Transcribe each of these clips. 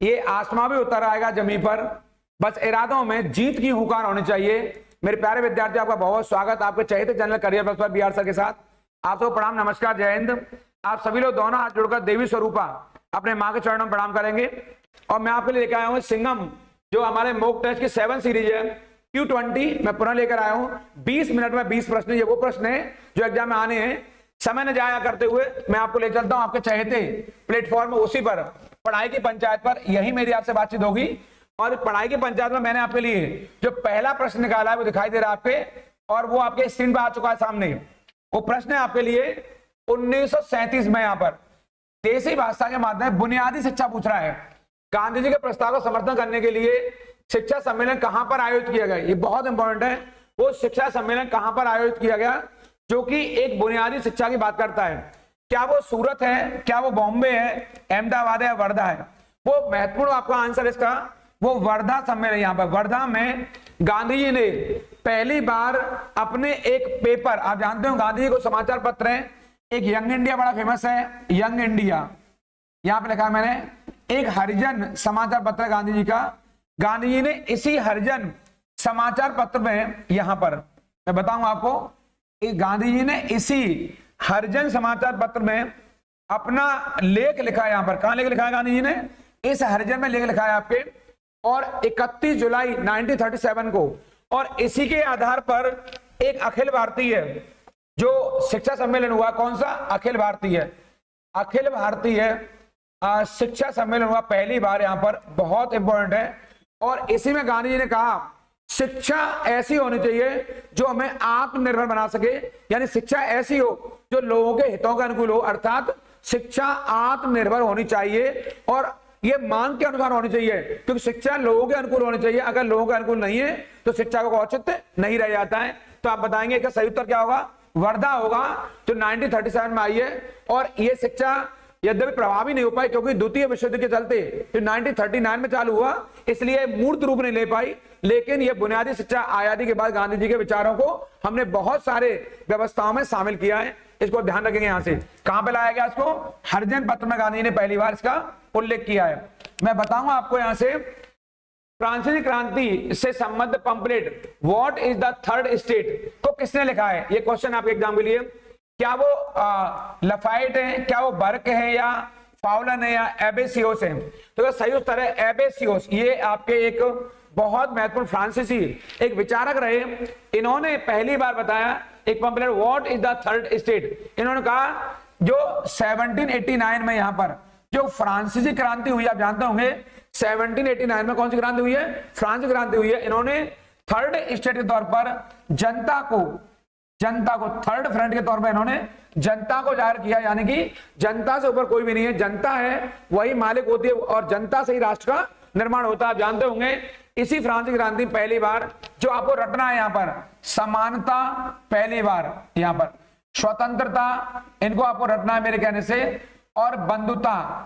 ये आसमां भी उतर आएगा जमीन पर, बस इरादों में जीत की हुंकार होनी चाहिए। मेरे प्यारे विद्यार्थी, आपका बहुत स्वागत आपके चहेते चैनल करियर बस पर बीआर सर के साथ। आप सबको प्रणाम, नमस्कार, जय हिंद। आप सभी लोग दोनों हाथ जोड़कर देवी स्वरूपा अपने मां के चरणों में प्रणाम करेंगे। और मैं आपके लिए लेकर आया हूं सिंघम, जो हमारे मॉक टेस्ट की 7 सीरीज है, Q20 मैं पुनः लेकर आया हूं। 20 मिनट में 20 प्रश्न, ये वो प्रश्न है जो एग्जाम में आने हैं। समय न जाया करते हुए मैं आपको ले चलता हूं आपके चहेते प्लेटफॉर्म, उसी पर पढ़ाई की पंचायत पर। यही मेरी आपसे बातचीत होगी। और पढ़ाई की पंचायत में मैंने आपके लिए जो पहला प्रश्न निकाला है वो दिखाई दे रहा है आपके, और वो आपके स्क्रीन पर आ चुका है सामने। वो प्रश्न है आपके लिए 1937 में यहाँ पर देसी भाषा के माध्यम बुनियादी शिक्षा पूछ रहा है। गांधी जी के प्रस्ताव का समर्थन करने के लिए शिक्षा सम्मेलन कहां पर आयोजित किया गया, ये बहुत इंपॉर्टेंट है। वो शिक्षा सम्मेलन कहां पर आयोजित किया गया जो कि एक बुनियादी शिक्षा की बात करता है। क्या वो सूरत है, क्या वो बॉम्बे है, अहमदाबाद है या वर्धा है? वो महत्वपूर्ण आपका आंसर इसका वो वर्धा सम्मेलन। यहाँ पर वर्धा में गांधी जी ने पहली बार अपने एक पेपर, आप जानते हो गांधी जी को समाचार पत्र है, एक यंग इंडिया बड़ा फेमस है, यंग इंडिया, यहां पे लिखा है मैंने, एक हरिजन समाचार पत्र गांधी जी का। गांधी जी ने इसी हरिजन समाचार पत्र में, यहां पर मैं बताऊं आपको, गांधी जी ने इसी हरिजन समाचार पत्र में अपना लेख लिखा है। यहां पर कहां लेख लिखा है गांधी जी ने? इस हरिजन में लेख लिखा है आपके, और 31 जुलाई 1937 को। और इसी के आधार पर एक अखिल भारतीय जो शिक्षा सम्मेलन हुआ, कौन सा? अखिल भारतीय शिक्षा सम्मेलन हुआ पहली बार, यहां पर बहुत इंपॉर्टेंट है। और इसी में गांधी जी ने कहा शिक्षा ऐसी होनी चाहिए जो हमें आत्मनिर्भर बना सके, यानी शिक्षा ऐसी हो जो लोगों के हितों के अनुकूल हो, अर्थात शिक्षा आत्मनिर्भर होनी चाहिए और ये मांग के अनुसार होनी चाहिए, क्योंकि शिक्षा लोगों के अनुकूल होनी चाहिए। अगर लोगों के अनुकूल नहीं है तो शिक्षा का औचित्य नहीं रह जाता है। तो आप बताएंगे इसका सही उत्तर क्या होगा? वर्धा होगा, जो 1937 में आई है। और ये शिक्षा यद्यपि प्रभावी नहीं हो पाई, क्योंकि द्वितीय विश्व युद्ध के चलते जो 1939 में चालू हुआ, इसलिए मूर्त रूप नहीं ले पाई। लेकिन यह बुनियादी शिक्षा आजादी के बाद गांधी जी के विचारों को हमने बहुत सारे व्यवस्थाओं में शामिल किया है। इसको ध्यान रखेंगे। यहां से कहां पे लाया गया इसको? हरिजन पत्र में गांधी जी ने पहली बार इसका उल्लेख किया है। मैं बताऊंगा आपको यहां से फ्रांसीसी क्रांति से संबद्ध pamphlet what is the third state को किसने लिखा है? ये क्वेश्चन आपके एग्जाम के लिए। क्या वो लफाइट है, क्या वो बर्क है, या फाउलन है, या एबेसियोस है? तो सही उत्तर है एबेसियोस। ये आपके एक बहुत महत्वपूर्ण फ्रांसीसी एक विचारक रहे। इन्होंने पहली बार बताया एक pamphlet what is the third state. इन्होंने कहा जो 1789 में यहां पर जो फ्रांसीसी क्रांति हुई, आप जानते होंगे 1789 में कौन सी क्रांति हुई है? फ्रांस क्रांति हुई है। इन्होंने थर्ड स्टेट के तौर पर जनता को थर्ड फ्रंट के तौर पर इन्होंने जनता को जाहिर किया, यानी कि जनता से ऊपर कोई भी नहीं है, जनता है वही मालिक होती है और जनता से ही राष्ट्र का निर्माण होता है। आप जानते होंगे इसी फ्रांसीसी क्रांति पहली बार जो आपको रटना है, यहां पर समानता पहली बार, यहां पर स्वतंत्रता, इनको आपको रटना है मेरे कहने से, और बंधुता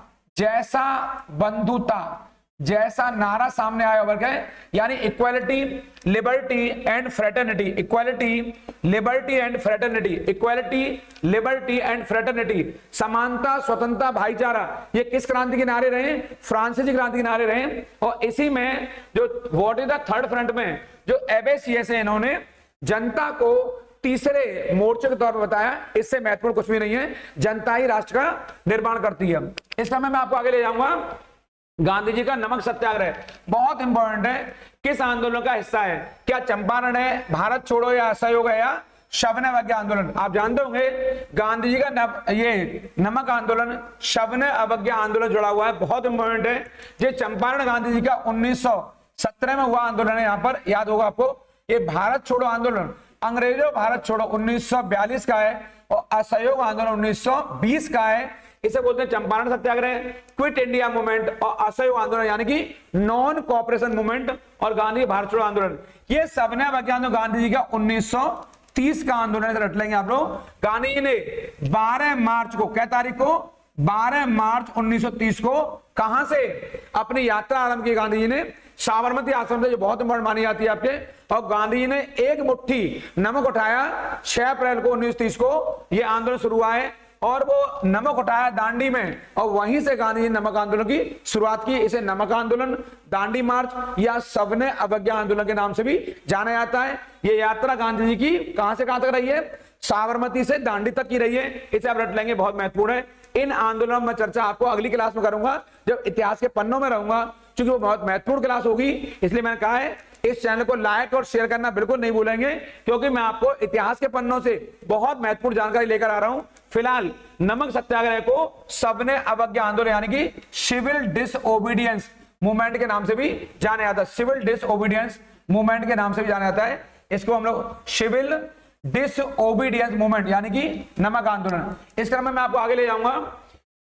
जैसा नारा सामने आया वर्ग है, यानी equality, liberty and fraternity, equality, liberty and fraternity, equality, liberty and fraternity, समानता, स्वतंत्रता, भाईचारा, ये किस क्रांति के नारे रहे? फ्रांसीसी क्रांति के नारे रहे। और इसी में जो what is the third front में जो एबेसियस है, इन्होंने जनता को तीसरे मोर्चे के तौर पर बताया। इससे महत्वपूर्ण कुछ भी नहीं है, जनता ही राष्ट्र का निर्माण करती है। इस समय मैं आपको आगे ले जाऊंगा गांधी जी का नमक सत्याग्रह, बहुत इंपॉर्टेंट है। किस आंदोलन का हिस्सा है? क्या चंपारण है, भारत छोड़ो, या असहयोग है, या शवन अवज्ञा आंदोलन? आप जानते होंगे गांधी जी का ये नमक आंदोलन शवन अवज्ञा आंदोलन जुड़ा हुआ है, बहुत इंपॉर्टेंट है। ये चंपारण गांधी जी का 1917 में हुआ आंदोलन है। यहां पर याद होगा आपको, ये भारत छोड़ो आंदोलन अंग्रेजों भारत छोड़ो 1942 का है, और असहयोग आंदोलन 1920 का है। इसे बोलते हैं चंपारण सत्याग्रह, क्विट इंडिया मूवमेंट, और असहयोग आंदोलन यानी कि नॉन कोऑपरेशन मूवमेंट, और गांधी भारत छोड़ो आंदोलन। ये सबने आंदोलन गांधी जी का 1930 का आंदोलन रट लेंगे आप लोग। गांधी जी ने 12 मार्च को, क्या तारीख को? 12 मार्च 1930 को कहां से अपनी यात्रा आरंभ की? गांधी जी ने साबरमती आश्रम से, जो बहुत इंपॉर्टेंट मानी जाती है आपके। और गांधी जी ने एक मुट्ठी नमक उठाया 6 अप्रैल को 1930 को, यह आंदोलन शुरू हुआ है। और वो नमक उठाया दांडी में, और वहीं से गांधी जी ने नमक आंदोलन की शुरुआत की। इसे नमक आंदोलन, दांडी मार्च या सविनय अवज्ञा आंदोलन के नाम से भी जाना जाता है। ये यात्रा गांधी जी की कहां से कहां तक रही है? साबरमती से दांडी तक की रही है। इसे आप रट लेंगे, बहुत महत्वपूर्ण है। इन आंदोलनों में चर्चा आपको अगली क्लास में करूंगा, जब इतिहास के पन्नों में रहूंगा, क्योंकि वो बहुत महत्वपूर्ण क्लास होगी। इसलिए मैंने कहा है इस चैनल को लाइक और शेयर करना बिल्कुल नहीं भूलेंगे, क्योंकि मैं आपको इतिहास के पन्नों से बहुत महत्वपूर्ण जानकारी लेकर आ रहा हूं। फिलहाल नमक सत्याग्रह को सविनय अवज्ञा आंदोलन यानी कि सिविल डिसओबीडियंस मूवमेंट के नाम से भी जाना जाता है। सिविल डिसओबीडियंस मूवमेंट के नाम से भी जाना जाता है। इसको हम लोग सिविल डिसओबीडियंस मूवमेंट यानी कि नमक आंदोलन। इस क्रम में मैं आपको आगे ले जाऊंगा।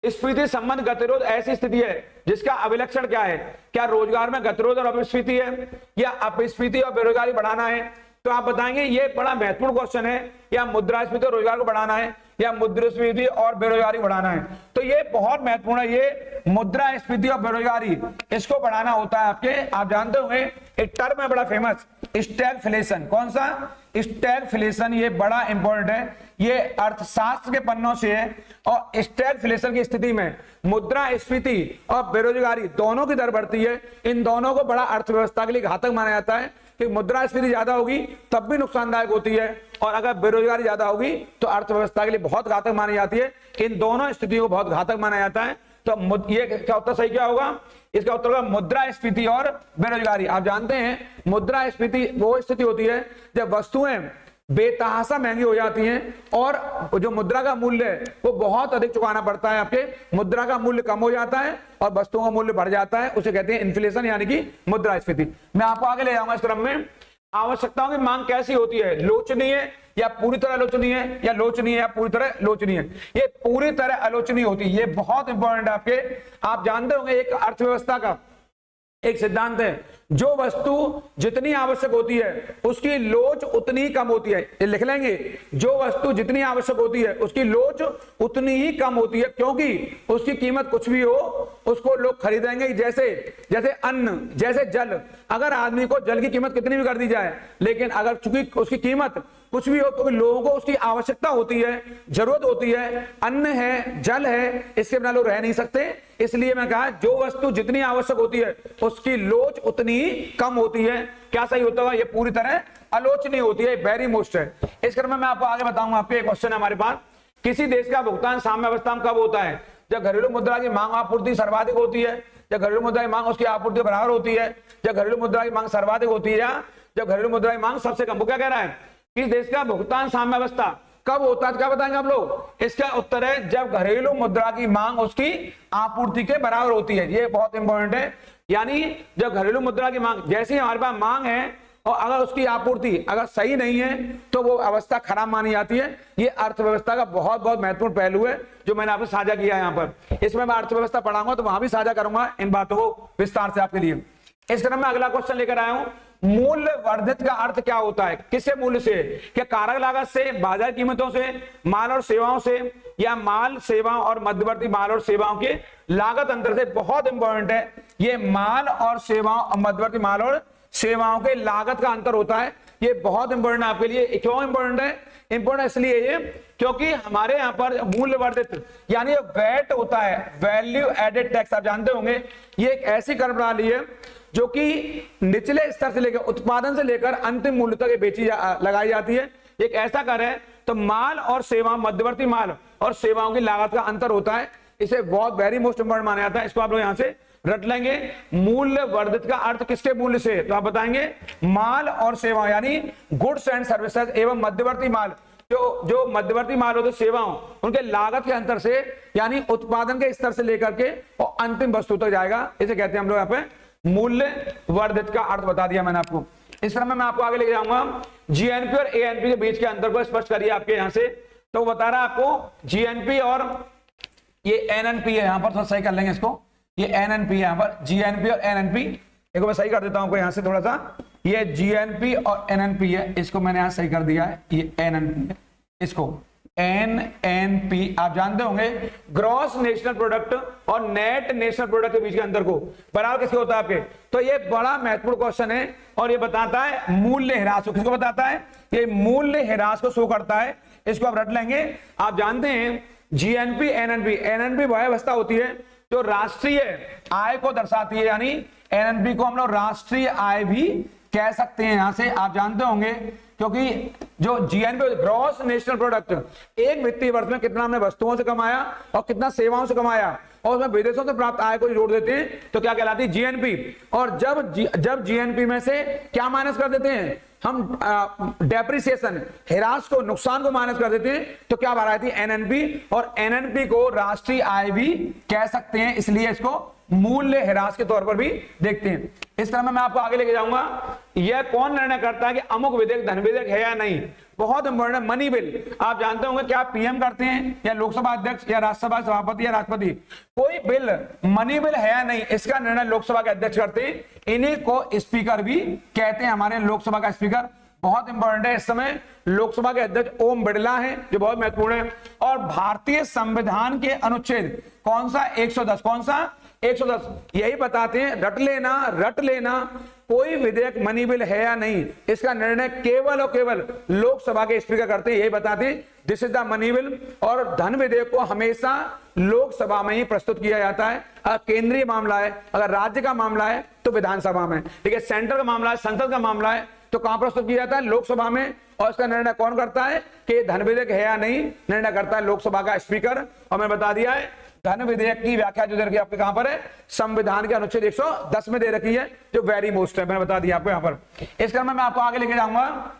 स्फीति संबंध गतिरोध ऐसी स्थिति है जिसका अभिलक्षण क्या है? क्या रोजगार में गतिरोध और अपस्फीति है, या अपस्फीति और बेरोजगारी बढ़ाना है? तो आप बताएंगे ये बड़ा महत्वपूर्ण क्वेश्चन है, या मुद्रास्फीति और रोजगार को बढ़ाना है, या मुद्रास्फीति और बेरोजगारी बढ़ाना है? तो ये बहुत महत्वपूर्ण है। ये मुद्रास्फीति और बेरोजगारी, इसको बढ़ाना होता है आपके, आप जानते होंगे एक टर्म है बड़ा फेमस, स्टैगफ्लेशन। कौन सा? स्टैगफ्लेशन। ये बड़ा इंपॉर्टेंट है, ये अर्थशास्त्र के पन्नों से है। और स्टैगफ्लेशन की स्थिति में मुद्रास्फीति और बेरोजगारी दोनों की दर बढ़ती है। इन दोनों को बड़ा अर्थव्यवस्था के लिए घातक माना जाता है कि मुद्रास्फीति ज्यादा होगी तब भी नुकसानदायक होती है, और अगर बेरोजगारी ज्यादा होगी तो अर्थव्यवस्था के लिए बहुत घातक मानी जाती है। इन दोनों स्थितियों को बहुत घातक माना जाता है। तो ये क्या उत्तर सही क्या होगा? इसका उत्तर होगा मुद्रास्फीति और बेरोजगारी। आप जानते हैं मुद्रास्फीति वो स्थिति होती है जब वस्तुएं बेतहाशा महंगी हो जाती हैं और जो मुद्रा का मूल्य है वो बहुत अधिक चुकाना पड़ता है। आपके मुद्रा का मूल्य कम हो जाता है और वस्तुओं का मूल्य बढ़ जाता है, उसे कहते हैं इन्फ्लेशन यानी कि मुद्रास्फीति। मैं आपको आगे ले जाऊंगा इस क्रम में। आवश्यकताओं की मांग कैसी होती है? लोचनीय या पूरी तरह आलोचनीय, या लोचनीय या पूरी तरह लोचनीय? ये पूरी तरह आलोचनीय होती है। ये बहुत इंपॉर्टेंट है आपके। आप जानते होंगे एक अर्थव्यवस्था का एक सिद्धांत है, जो वस्तु जितनी आवश्यक होती है उसकी लोच उतनी ही कम होती है। ये लिख लेंगे, जो वस्तु जितनी आवश्यक होती है उसकी लोच उतनी ही कम होती है, क्योंकि उसकी कीमत कुछ भी हो उसको लोग खरीदेंगे। जैसे जैसे अन्न, जैसे जल, अगर आदमी को जल की कीमत कितनी भी कर दी जाए, लेकिन अगर चूंकि उसकी कीमत कुछ भी हो तो लोगों को उसकी आवश्यकता होती है, जरूरत होती है। अन्न है, जल है, इसके बिना लोग रह नहीं सकते। इसलिए मैं कहा जो वस्तु जितनी आवश्यक होती है उसकी लोच उतनी ही कम होती है। क्या सही होता है? ये पूरी तरह आलोचनीय होती है, वेरी मोस्ट है। इस क्रम में मैं आपको आगे बताऊंगा। आपके एक क्वेश्चन है हमारे पास, किसी देश का भुगतान साम्य अवस्था में कब होता है? जब घरेलू मुद्रा की मांग आपूर्ति सर्वाधिक होती है, जब घरेलू मुद्रा की मांग उसकी आपूर्ति बराबर होती है, जब घरेलू मुद्रा की मांग सर्वाधिक होती है, या जब घरेलू मुद्रा की मांग सबसे कम। वो क्या कह रहा है? किस देश का भुगतान साम्य अवस्था कब होता है? क्या बताएंगे आप लोग? इसका उत्तर है जब घरेलू मुद्रा की मांग उसकी आपूर्ति के बराबर होती है। ये बहुत इंपॉर्टेंट है। यानी जब घरेलू मुद्रा की मांग, जैसे ही हमारे पास मांग है और अगर उसकी आपूर्ति अगर सही नहीं है तो वो अवस्था खराब मानी जाती है। ये अर्थव्यवस्था का बहुत बहुत महत्वपूर्ण पहलू है जो मैंने आपसे साझा किया है। यहाँ पर इसमें मैं अर्थव्यवस्था पढ़ाऊंगा तो वहां भी साझा करूंगा इन बातों को विस्तार से आपके लिए। इस क्रम में अगला क्वेश्चन लेकर आया हूं, मूल्य वर्धित का अर्थ क्या होता है? किससे मूल्य से? क्या कारक लागत से, बाजार कीमतों से, माल और सेवाओं से, या माल सेवाओं और मध्यवर्ती माल और सेवाओं के लागत अंतर से? बहुत इंपॉर्टेंट है ये, माल और सेवाओं, मध्यवर्ती माल और सेवाओं के लागत का अंतर होता है। ये बहुत इंपॉर्टेंट है आपके लिए। क्यों इंपॉर्टेंट है? इंपॉर्टेंट इसलिए ये क्योंकि हमारे यहाँ पर मूल्य वर्धित यानी वैट होता है, वैल्यू एडेड टैक्स। आप जानते होंगे ये एक ऐसी कर प्रणाली है जो कि निचले स्तर से लेकर, उत्पादन से लेकर अंतिम मूल्य तक लगाई जाती है। एक ऐसा कर है तो माल और सेवा, मध्यवर्ती माल और सेवाओं की लागत का अंतर होता है। इसे बहुत वेरी मोस्ट इंपॉर्टेंट माना जाता है। इसको आप लोग यहां से रट लेंगे। मूल्य वर्धित का अर्थ किसके मूल्य से? तो आप बताएंगे माल और सेवा यानी गुड्स एंड सर्विसेज एवं मध्यवर्ती माल, जो मध्यवर्ती माल होते सेवाओं, उनके लागत के अंतर से, यानी उत्पादन के स्तर से लेकर के और अंतिम वस्तु तक जाएगा। इसे कहते हैं हम लोग यहाँ पे मूल्य वर्धित का अर्थ बता दिया मैंने आपको। इस क्रम में मैं आपको आगे लेके जाऊंगा। जीएनपी और एएनपी के बीच के अंतर को स्पष्ट करिए आपके यहां से। तो बता रहा है आपको जीएनपी और ये एनएनपी है, यहां पर थोड़ा सही कर लेंगे इसको। ये एनएनपी है, यहां पर जीएनपी और एनएनपी, देखो मैं सही कर देता हूं यहां से थोड़ा सा। ये जीएनपी और एनएनपी है, इसको मैंने यहां सही कर दिया है। ये एनएनपी है, इसको एनएनपी। आप जानते होंगे ग्रॉस नेशनल प्रोडक्ट और नेट नेशनल प्रोडक्ट के बीच के अंतर को बराबर किसके होता है आपके? तो ये बड़ा महत्वपूर्ण क्वेश्चन है और ये बताता है मूल्य ह्रास को। किसको बताता है? ये मूल्य ह्रास को शो करता है। इसको आप रट लेंगे। आप जानते हैं जीएनपी, एनएनपी। एनएनपी वह अवस्था होती है जो राष्ट्रीय आय को दर्शाती है, यानी एनएनपी को हम लोग राष्ट्रीय आय भी कह सकते हैं। यहां से आप जानते होंगे, क्योंकि जो जीएनपी ग्रॉस नेशनल प्रोडक्ट, एक वित्तीय वर्ष में कितना हमने वस्तुओं से कमाया और कितना सेवाओं से कमाया, और उसमें विदेशों से प्राप्त आय को जोड़ देते हैं तो क्या कहलाती है, जीएनपी। और जब जीएनपी में से क्या माइनस कर देते हैं हम, डेप्रिसिएशन, ह्रास को, नुकसान को माइनस कर देते हैं तो क्या बात आती है, एनएनपी। और एनएनपी को राष्ट्रीय आय भी कह सकते हैं, इसलिए इसको मूल्य ह्रास के तौर पर भी देखते हैं। इस तरह मैं आपको आगे लेके जाऊंगा। यह कौन निर्णय करता है कि अमुक विधेयक धन विधेयक है या नहीं, बहुत इंपॉर्टेंट है। मनी बिल आप जानते होंगे, क्या पीएम करते हैं या लोकसभा अध्यक्ष या राज्यसभा सभापति या राष्ट्रपति, कोई बिल मनी बिल है या नहीं, इसका निर्णय लोकसभा के अध्यक्ष करते हैं। इन्हीं को स्पीकर भी कहते हैं, हमारे लोकसभा का स्पीकर। बहुत इंपॉर्टेंट है, इस समय लोकसभा के अध्यक्ष ओम बिरला हैं, जो बहुत महत्वपूर्ण है। और भारतीय संविधान के अनुच्छेद कौन सा, 110, कौन सा 110, यही बताते हैं, रट लेना कोई विधेयक मनी बिल है या नहीं, इसका निर्णय केवल और केवल लोकसभा के स्पीकर करते हैं, यही बताते हैं this is the money bill. और धन विधेयक को हमेशा लोकसभा में ही प्रस्तुत किया जाता है। अगर केंद्रीय मामला है, अगर राज्य का मामला है तो विधानसभा में, ठीक है, सेंटर का मामला है, संसद का मामला है तो कहां प्रस्तुत किया जाता है, लोकसभा में। और इसका निर्णय कौन करता है कि धन विधेयक है या नहीं, निर्णय करता है लोकसभा का स्पीकर। और मैं बता दिया है धन विधेयक की व्याख्या जो दे रखी है आपके कहां पर है, संविधान के अनुच्छेद 110 में दे रखी है, जो वेरी मोस्ट है, मैंने बता दिया आपको यहां पर। इस क्रम में मैं आपको आगे लेके जाऊंगा।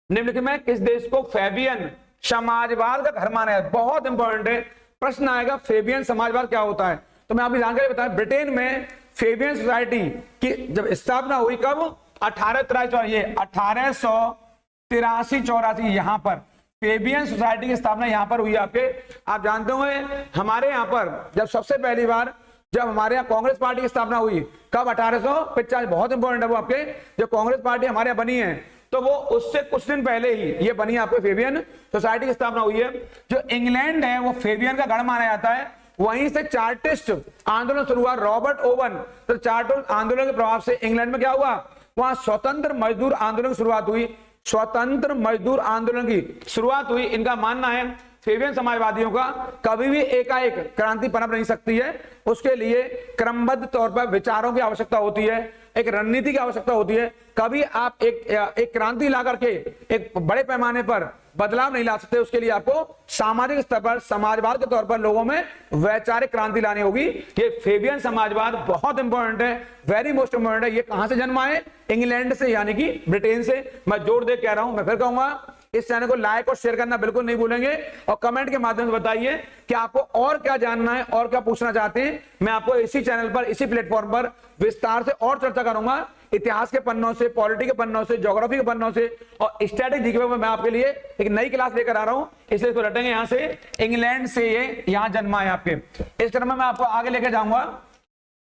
निम्नलिखित में किस देश को फैबियन समाजवाद का घर माना है, बहुत इंपॉर्टेंट है, प्रश्न आएगा फैबियन समाजवाद क्या होता है। तो मैं आपकी जानकारी बताऊं, ब्रिटेन में फैबियन सोसाइटी की जब स्थापना हुई, कब, 1883-84 यहां पर फैबियन सोसाइटी की स्थापना यहां पर हुई आपके। आप जानते होंगे हमारे यहां पर जब सबसे पहली बार जब हमारे यहाँ कांग्रेस पार्टी की स्थापना हुई, कब, 1850, बहुत इंपॉर्टेंट है वो आपके, जब कांग्रेस पार्टी हमारे यहाँ बनी है तो वो उससे कुछ दिन पहले ही ये बनी आपके फैबियन सोसाइटी की स्थापना हुई है। जो इंग्लैंड है वो फैबियन का गढ़ माना जाता है, वहीं से चार्टिस्ट आंदोलन शुरू हुआ, रॉबर्ट ओवन। तो चार्टिस्ट आंदोलन के प्रभाव से इंग्लैंड में क्या हुआ, वहां स्वतंत्र मजदूर आंदोलन की शुरुआत हुई, स्वतंत्र मजदूर आंदोलन की शुरुआत हुई। इनका मानना है फैबियन समाजवादियों का कभी भी एकाएक क्रांति पनप नहीं सकती है, उसके लिए क्रमबद्ध तौर पर विचारों की आवश्यकता होती है, एक रणनीति की आवश्यकता होती है। कभी आप एक क्रांति ला करके एक बड़े पैमाने पर बदलाव नहीं ला सकते, उसके लिए आपको सामाजिक स्तर पर समाजवाद के तौर पर लोगों में वैचारिक क्रांति लानी होगी। ये फैबियन समाजवाद बहुत इंपॉर्टेंट है, वेरी मोस्ट इंपॉर्टेंट है। ये कहां से जन्मा है, इंग्लैंड से, यानी कि ब्रिटेन से। मैं जोर दे कह रहा हूं, मैं फिर कहूंगा इस चैनल को लाइक और शेयर करना बिल्कुल नहीं भूलेंगे, और कमेंट के माध्यम से बताइए कि आपको और क्या जानना है और क्या पूछना चाहते हैं। मैं आपको इसी चैनल पर, इसी प्लेटफॉर्म पर विस्तार से और चर्चा करूंगा, इतिहास के पन्नों से, पॉलिटी के पन्नों से, ज्योग्राफी के पन्नों से और स्टैटिक जीके में। मैं आपके लिए एक नई क्लास लेकर आ रहा हूं, इसलिए इसको रटेंगे। यहां से इंग्लैंड से ये यहां जन्मा है आपके। इस क्रम में मैं आपको आगे लेकर जाऊंगा।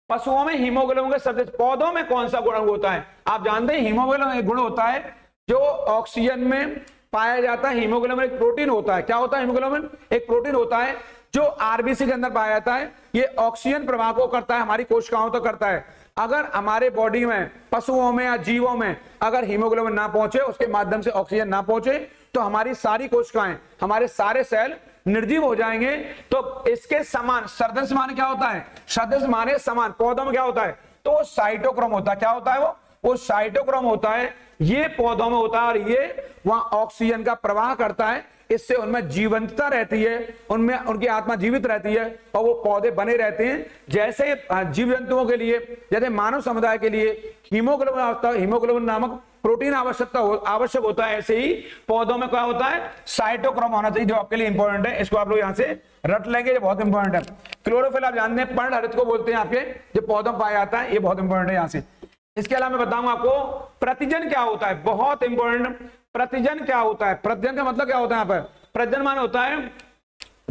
पशुओं में हीमोग्लोबिन के शब्द, पौधों में कौन सा गुण होता है, आप जानते हैं हीमोग्लोबिन एक गुण होता है जो ऑक्सीजन में पाया जाता है। हीमोग्लोबिन एक प्रोटीन होता है, क्या होता है, हीमोग्लोबिन एक प्रोटीन होता है जो आरबीसी के अंदर पाया जाता है। ये ऑक्सीजन प्रवाह को करता है, हमारी कोशिकाओं तक करता है। अगर हमारे बॉडी में, पशुओं में या जीवों में अगर हीमोग्लोबिन ना पहुंचे, उसके माध्यम से ऑक्सीजन ना पहुंचे, तो हमारी सारी कोशिकाएं, हमारे सारे सेल निर्जीव हो जाएंगे। तो इसके समान सदृश माने क्या होता है, सदृश माने समान, पौधों में क्या होता है, तो साइटोक्रोम होता है। क्या होता है वो साइटोक्रोम होता है, ये पौधों में होता है और ये वहां ऑक्सीजन का प्रवाह करता है। इससे उनमें जीवंतता रहती है, उनमें उनकी आत्मा जीवित रहती है और वो पौधे बने रहते हैं। जैसे जीव जंतुओं के लिए, जैसे मानव समुदाय के लिए हीमोग्लोबिन नामक प्रोटीन आवश्यक होता है, ऐसे ही पौधों में क्या होता है, साइटोक्रोम होना चाहिए, जो आपके लिए इंपॉर्टेंट है। इसको आप लोग यहां से रट लेंगे, ये बहुत इंपॉर्टेंट है। क्लोरोफिल आप जानते हैं, पर्णहरित को बोलते हैं आपके, जो पौधों में पाया जाता है, ये बहुत इंपॉर्टेंट है यहां से। इसके अलावा मैं बताऊंगा आपको प्रतिजन क्या होता है, बहुत इंपॉर्टेंट। प्रतिजन क्या होता है, प्रतिजन का मतलब क्या होता है, यहाँ पर प्रतिजन माने होता है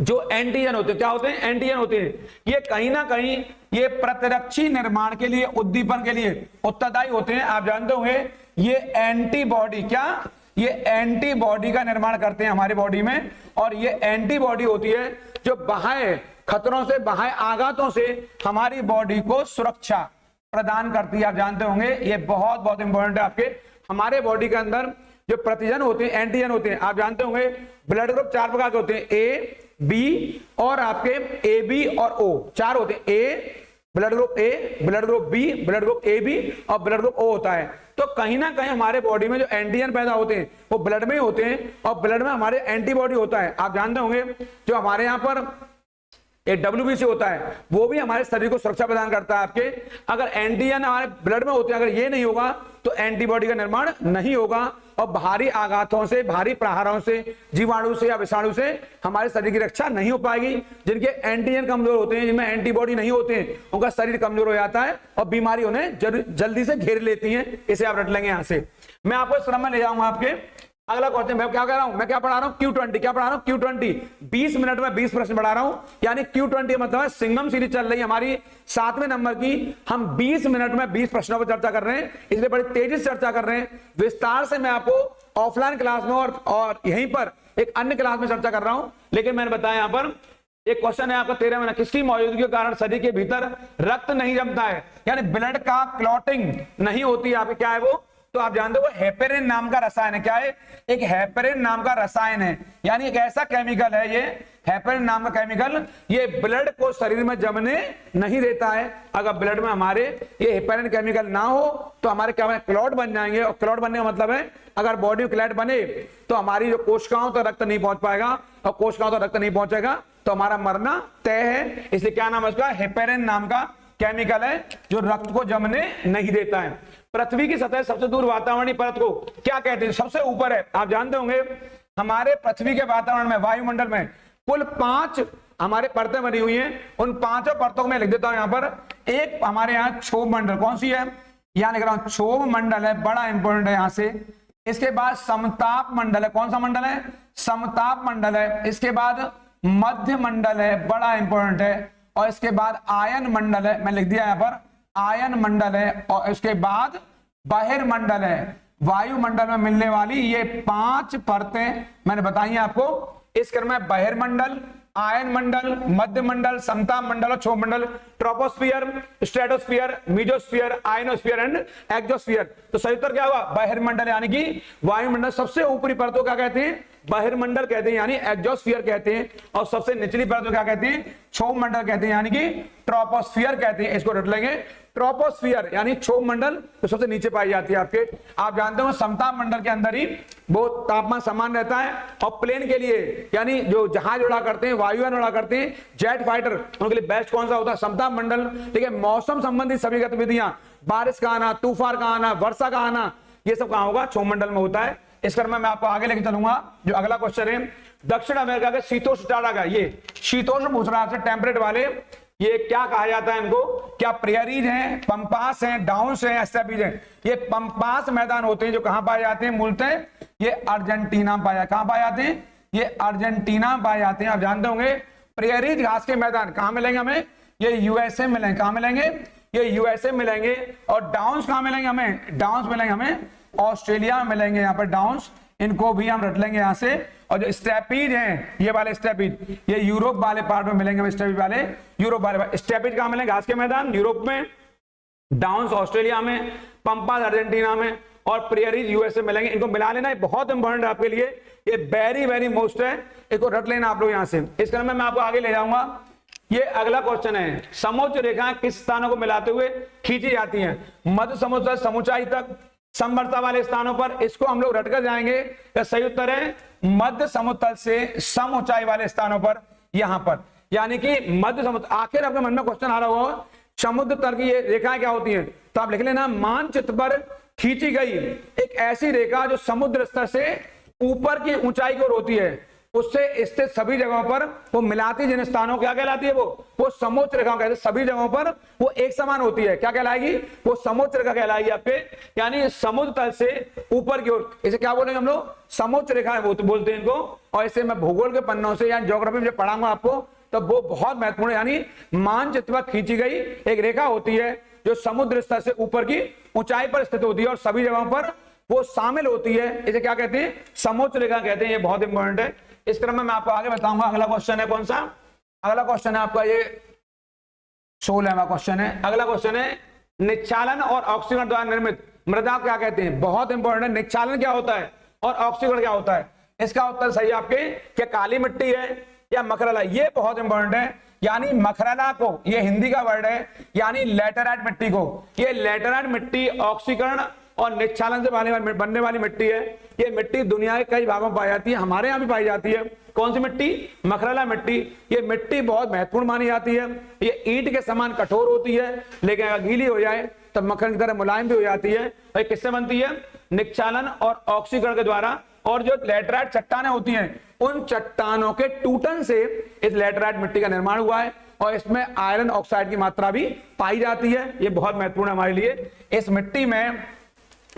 जो एंटीजन होते हैं। क्या होते हैं, एंटीजन होते हैं। ये कहीं ना कहीं ये प्रतिरक्षी निर्माण के लिए, उद्दीपन के लिए उत्तरदायी होते हैं। आप जानते होंगे ये एंटीबॉडी, क्या, ये एंटीबॉडी का निर्माण करते हैं हमारी बॉडी में। और ये एंटीबॉडी होती है जो बाह्य खतरों से, बाह्य आघातों से हमारी बॉडी को सुरक्षा प्रदान करती है। आप जानते होंगे ये बहुत बहुत इंपॉर्टेंट है आपके। हमारे बॉडी के अंदर जो प्रतिजन होते हैं, एंटीजन होते हैं, आप जानते होंगे ब्लड ग्रुप 4 प्रकार के होते हैं, ए, बी और आपके ए बी और ओ, 4 होते हैं। A blood group A, blood group B, blood group A B और ब्लड ग्रुप ओ होता है। तो कहीं ना कहीं हमारे बॉडी में जो एंटीजन पैदा होते हैं वो ब्लड में ही होते हैं और ब्लड में हमारे एंटीबॉडी होता है। आप जानते होंगे जो हमारे यहाँ पर एक WBC होता है वो भी हमारे शरीर को सुरक्षा प्रदान करता है आपके। अगर एंटीजन हमारे ब्लड में होते हैं, अगर ये नहीं होगा तो एंटीबॉडी का निर्माण नहीं होगा और भारी आघातों से, भारी प्रहारों से, जीवाणु से या विषाणु से हमारे शरीर की रक्षा नहीं हो पाएगी। जिनके एंटीजन कमजोर होते हैं, जिनमें एंटीबॉडी नहीं होते हैं, उनका शरीर कमजोर हो जाता है और बीमारी उन्हें जल्दी से घेर लेती है। इसे आप रट लेंगे। यहां से मैं आपको इस क्रम में ले जाऊंगा। आपके अगला क्वेश्चन मैं क्या कर रहा हूं, मैं क्या पढ़ा रहा हूं, Q20। क्या पढ़ा रहा हूं, Q20। 20 मिनट में 20 प्रश्न पढ़ा रहा हूं, यानी Q20 मतलब है सिंगम सीरीज चल रही है हमारी 7वें नंबर की। हम 20 मिनट में 20 प्रश्नों पर चर्चा कर रहे हैं, इसलिए बड़ी तेजी से चर्चा कर रहे हैं। विस्तार से मैं आपको ऑफलाइन क्लास में और यहीं पर एक अन्य क्लास में चर्चा कर रहा हूं। लेकिन मैंने बताया यहां पर एक क्वेश्चन है आपका 13 में, किसकी मौजूदगी के कारण शरीर के भीतर रक्त नहीं जमता है, यानी ब्लड का क्लॉटिंग नहीं होती है। आपके क्या है वो, तो आप जानते हो हेपेरिन नाम का रसायन है। क्या है, एक हेपेरिन नाम का रसायन है, यानी एक ऐसा केमिकल है ये हेपेरिन नाम का केमिकल, ये ब्लड को शरीर में जमने नहीं देता है। अगर ब्लड में हमारे ये हेपेरिन केमिकल ना हो तो हमारे क्या है, क्लॉट बन जाएंगे। और क्लॉट बनने का मतलब है अगर बॉडी में क्लॉट बने तो हमारी जो कोशिकाओं तक रक्त नहीं पहुंच पाएगा और कोशिकाओं तक रक्त नहीं पहुंचेगा तो हमारा मरना तय है। इसलिए क्या नाम है उसका, हेपेरिन नाम का केमिकल है जो रक्त को जमने नहीं देता है। पृथ्वी की सतह सबसे दूर वातावरणीय परत को क्या कहते हैं, सबसे ऊपर है। आप जानते होंगे हमारे पृथ्वी के वातावरण में, वायुमंडल में कुल 5 हमारे परतें बनी हुई हैं। उन 5 परतों को मैं लिख देता हूं यहां पर। एक हमारे यहाँ क्षोभ मंडल, कौन सी है, यहां लिख रहा हूं क्षोभ मंडल है, बड़ा इंपॉर्टेंट है यहां से। इसके बाद समताप मंडल है, कौन सा मंडल है, समताप मंडल है। इसके बाद मध्य मंडल है, बड़ा इंपॉर्टेंट है। और इसके बाद आयन मंडल है, मैं लिख दिया यहां पर आयन मंडल है। और इसके बाद बहिर्मंडल है, वायुमंडल में मिलने वाली ये 5 परतें मैंने बताई हैं आपको। इस क्रम में बहिर्मंडल, आयन मंडल, मध्य मंडल, समताप मंडल और क्षोभ मंडल, troposphere, stratosphere, mesosphere, ionosphere and exosphere. तो सही उत्तर क्या हुआ, बहिर्मंडल, यानी कि वायुमंडल सबसे ऊपरी परतों क्या कहते हैं, बहिर्मंडल कहते हैं यानी एक्सोस्फियर कहते हैं। और सबसे निचली परत को क्या कहते हैं, क्षोभ मंडल कहते हैं यानी कि ट्रोपोस्फियर कहते हैं। इसको रट लेंगे, ट्रोपोस्फियर यानी क्षोभ मंडल तो सबसे नीचे पाई जाती है आपके। आप जानते हो समताप मंडल के अंदर ही वो तापमान समान रहता है। और प्लेन के लिए यानी जो जहाज उड़ा करते हैं, वायुयान उड़ा करते हैं, जेट फाइटर, उनके लिए बेस्ट कौन सा होता है, समताप मंडल। ठीक है, मौसम संबंधित सभी गतिविधियां, बारिश का आना, तूफान का आना, वर्षा का आना, ये सब कहां होगा, क्षोभ मंडल में होता है। इस क्रम में मैं आपको आगे लेके चलूंगा। जो अगला क्वेश्चन है दक्षिण अमेरिका के शीतोष्ण टाड़ा का, ये शीतोष्ण पूछ रहा है, टेम्परेट वाले, ये क्या कहा जाता है इनको, क्या प्रेयरीज हैं, पंपास हैं, डाउन्स हैं, स्टेपीज हैं। ये पंपास मैदान होते हैं जो कहां पाए जाते हैं, मूलतः ये अर्जेंटीना में पाए जाते हैं। कहां पाए जाते हैं, ये अर्जेंटीना में पाए जाते हैं। आप जानते होंगे प्रेयरीज घास के मैदान कहां मिलेंगे हमें, ये यूएसए मिलेंगे। कहां मिलेंगे, ये यूएसए मिलेंगे। और डाउन्स कहां मिलेंगे हमें, डाउन्स मिलेंगे हमें ऑस्ट्रेलिया में मिलेंगे। यहाँ पर डाउन्स, इनको भी हम रट लेंगे यहाँ से। और जो स्टेपीज हैं, ये वाले स्टेपीज, ये यूरोप वाले पार्ट में मिलेंगे। स्टेपीज वाले यूरोप वाले, स्टेपीज कहां मिलेंगे, घास के मैदान यूरोप में, डाउन्स ऑस्ट्रेलिया में, पंपास अर्जेंटीना में और प्रेयरीज यूएसए मिलेंगे। इनको मिला लेना, ये बहुत इंपॉर्टेंट है आपके लिए, ये वेरी वेरी मोस्ट है, इसको रट लेना आप लोग यहाँ से। इस क्रम में मैं आपको आगे ले जाऊंगा। ये अगला क्वेश्चन है, समुद्र रेखाएं किस स्थानों को मिलाते हुए खींची जाती हैं, मध्य समुद्र से समूचाई तक, समवर्ता वाले स्थानों पर। इसको हम लोग रटकर जाएंगे। तो सही उत्तर है मध्य समुद्र तल से सम ऊंचाई वाले स्थानों पर, यहां पर, यानी कि मध्य समुद्र। आखिर आपके मन में क्वेश्चन आ रहा होगा समुद्र तल की ये रेखाएं क्या होती हैं, तो आप लिख लेना मानचित्र पर खींची गई एक ऐसी रेखा जो समुद्र स्तर से ऊपर की ऊंचाई की ओर होती है, उससे स्थित सभी जगहों पर वो मिलाती, जिन स्थानों क्या कहलाती है, वो समोच्च रेखा कहते हैं। सभी जगहों पर वो एक समान होती है, क्या कहलाएगी, वो समोच्च रेखा कहलाएगी आपके, यानी समुद्र तल से ऊपर की ओर। इसे क्या बोलेंगे हम लोग, समोच्च रेखा बोलते हैं इनको। और इसे मैं भूगोल के पन्नों से या ज्योग्राफी में पढ़ाऊंगा आपको, तो वो बहुत महत्वपूर्ण, यानी मानचित्र पर खींची गई एक रेखा होती है जो समुद्र स्तर से ऊपर की ऊंचाई पर स्थित होती है और सभी जगहों पर वो शामिल होती है। इसे क्या कहते हैं, समोच्च रेखा कहते हैं। ये बहुत इंपॉर्टेंट है। इस क्रम में मैं आपको आगे बताऊंगा। अगला क्वेश्चन है कौन सा, अगला क्वेश्चन है आपका ये 16वां क्वेश्चन है। अगला क्वेश्चन है निक्षालन और ऑक्सीकरण द्वारा निर्मित मृदा क्या कहते हैं। बहुत इंपॉर्टेंट है, निक्षालन क्या होता है और ऑक्सीकरण क्या होता है। इसका उत्तर सही आपके, क्या काली मिट्टी है, या मखरला, ये बहुत इंपॉर्टेंट है। यानी मखरला को, ये हिंदी का वर्ड है, यानी लैटेराइट मिट्टी को, ये लैटेराइट मिट्टी ऑक्सीकरण और निक्षालन से बनने वाली मिट्टी है। ये मिट्टी दुनिया के कई भागों में पाई जाती है, हमारे यहाँ भी पाई जाती है। कौन सी मिट्टी? मखरला मिट्टी। ये मिट्टी बहुत महत्वपूर्ण मानी जाती है। ये ईंट के समान कठोर होती है, लेकिन अगर गीली हो जाए तो मक्खन की तरह मुलायम भी हो जाती है। और किससे बनती है? निक्षालन और ऑक्सीकरण के द्वारा। और जो लैटेराइट चट्टानें होती हैं, उन चट्टानों के टूटन से इस लैटेराइट मिट्टी का निर्माण हुआ है, और इसमें आयरन ऑक्साइड की मात्रा भी पाई जाती है। ये बहुत महत्वपूर्ण है हमारे लिए। इस मिट्टी में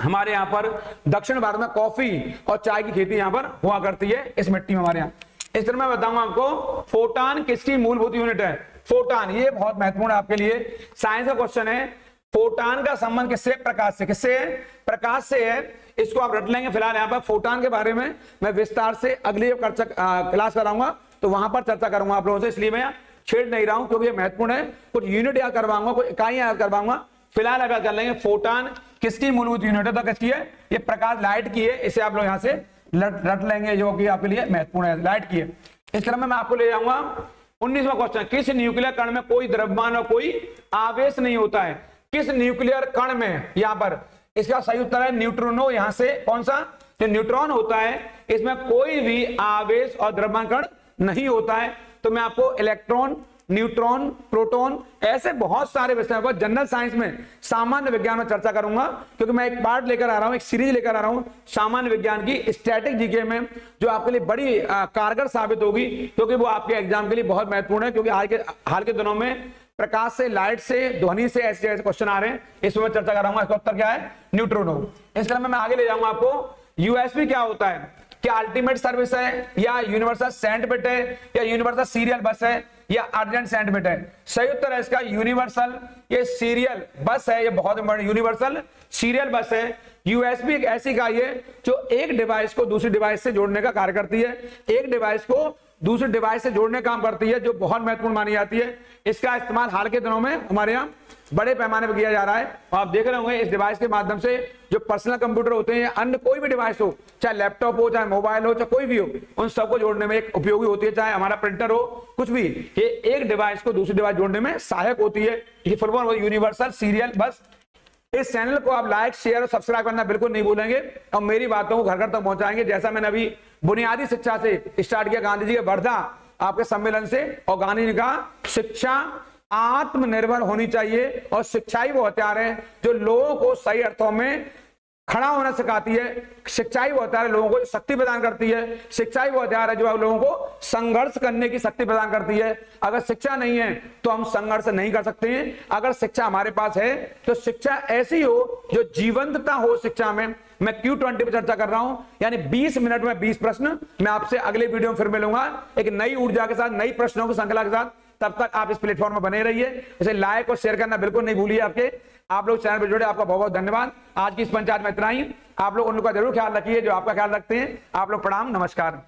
हमारे यहाँ पर दक्षिण भारत में कॉफी और चाय की खेती यहाँ पर हुआ करती है, इस मिट्टी में हमारे यहाँ। इस तरह मैं बताऊंगा आपको, फोटान किसकी मूलभूत यूनिट है? फोटान, ये बहुत महत्वपूर्ण है आपके लिए, साइंस का क्वेश्चन है। फोटान का संबंध किससे? प्रकाश से। किससे? प्रकाश से है। इसको आप रट लेंगे। फिलहाल यहाँ पर फोटान के बारे में मैं विस्तार से अगली क्लास कराऊंगा, तो वहां पर चर्चा करूंगा आप लोगों से, इसलिए मैं छेड़ नहीं रहा हूं क्योंकि ये महत्वपूर्ण है। कुछ यूनिट याद करवाऊंगा, कुछ इकाइयां याद करवाऊंगा। फिलहाल अगर कर लेंगे फोटान किसकी मूलभूत यूनिट है, तो किसकी है? ये प्रकाश, लाइट की है। इसे आप लोग यहाँ से रट लेंगे, जो कि आपके लिए महत्वपूर्ण है, लाइट की है। इस क्रम में मैं आपको ले जाऊंगा 19वां क्वेश्चन, किस न्यूक्लियर कण में कोई द्रव्यमान और कोई आवेश नहीं होता है? किस न्यूक्लियर कण में? यहां पर इसका सही उत्तर है न्यूट्रिनो। यहां से कौन सा? जो न्यूट्रॉन होता है, इसमें कोई भी आवेश और द्रव्यमान कण नहीं होता है। तो मैं आपको इलेक्ट्रॉन, न्यूट्रॉन, प्रोटॉन, ऐसे बहुत सारे विषयों पर जनरल साइंस में, सामान्य विज्ञान में चर्चा करूंगा, क्योंकि मैं एक पार्ट लेकर आ रहा हूं, एक सीरीज लेकर आ रहा हूं सामान्य विज्ञान की, स्टैटिक जीके में, जो आपके लिए बड़ी कारगर साबित होगी, क्योंकि वो आपके एग्जाम के लिए बहुत महत्वपूर्ण है। क्योंकि हाल के दिनों में प्रकाश से, लाइट से, ध्वनि से ऐसे क्वेश्चन आ रहे हैं, इसमें मैं चर्चा कराऊंगा। इसका उत्तर क्या है? न्यूट्रिनो। इस क्रम में मैं आगे ले जाऊंगा आपको, यूएसबी क्या होता है? क्या अल्टीमेट सर्विस है, या यूनिवर्सल सेंड बिट है, या यूनिवर्सल सीरियल बस है, या अर्जेंट सेंड बिट है? सही उत्तर है इसका यूनिवर्सल, ये सीरियल बस है। ये बहुत इंपॉर्टेंट, यूनिवर्सल सीरियल बस है। यूएसबी एक ऐसी इकाई है जो एक डिवाइस को दूसरी डिवाइस से जोड़ने का कार्य करती है, एक डिवाइस को दूसरे डिवाइस से जोड़ने का काम करती है, जो बहुत महत्वपूर्ण मानी जाती है। इसका इस्तेमाल हाल के दिनों में हमारे यहाँ बड़े पैमाने पर किया जा रहा है। आप देख रहे होंगे, इस डिवाइस के माध्यम से जो पर्सनल कंप्यूटर होते हैं, अन्य कोई भी डिवाइस हो, चाहे लैपटॉप हो, चाहे मोबाइल हो, चाहे कोई भी हो, उन सबको जोड़ने में एक उपयोगी होती है। चाहे हमारा प्रिंटर हो, कुछ भी, ये एक डिवाइस को दूसरी डिवाइस जोड़ने में सहायक होती है। ये फुल फॉर्म यूनिवर्सल सीरियल बस। इस चैनल को आप लाइक, शेयर और सब्सक्राइब करना बिल्कुल नहीं भूलेंगे, और मेरी बातों को घर घर तक पहुंचाएंगे। जैसा मैंने अभी बुनियादी शिक्षा से स्टार्ट किया, गांधी जी के वर्धा आपके सम्मेलन से, और गांधी जी का शिक्षा आत्मनिर्भर होनी चाहिए, और शिक्षा ही वो हथियार है जो लोगों को सही अर्थों में खड़ा होना सिखाती है। शिक्षा ही वो हथियार है लोगों को शक्ति प्रदान करती है। शिक्षा ही वो हथियार है जो लोगों को संघर्ष करने की शक्ति प्रदान करती है। अगर शिक्षा नहीं है तो हम संघर्ष नहीं कर सकते हैं। अगर शिक्षा हमारे पास है तो शिक्षा ऐसी हो जो जीवंतता हो शिक्षा में। मैं Q20 पे चर्चा कर रहा हूं, यानी 20 मिनट में 20 प्रश्न। मैं आपसे अगले वीडियो में फिर मिलूंगा एक नई ऊर्जा के साथ, नई प्रश्नों की श्रृंखला के साथ। तब तक आप इस प्लेटफॉर्म में बने रहिए। इसे लाइक और शेयर करना बिल्कुल नहीं भूलिए। आप लोग चैनल पर जुड़े, आपका बहुत बहुत धन्यवाद। आज की इस पंचायत में इतना ही। आप लोग उनका जरूर ख्याल रखिए जो आपका ख्याल रखते हैं। आप लोग प्रणाम, नमस्कार।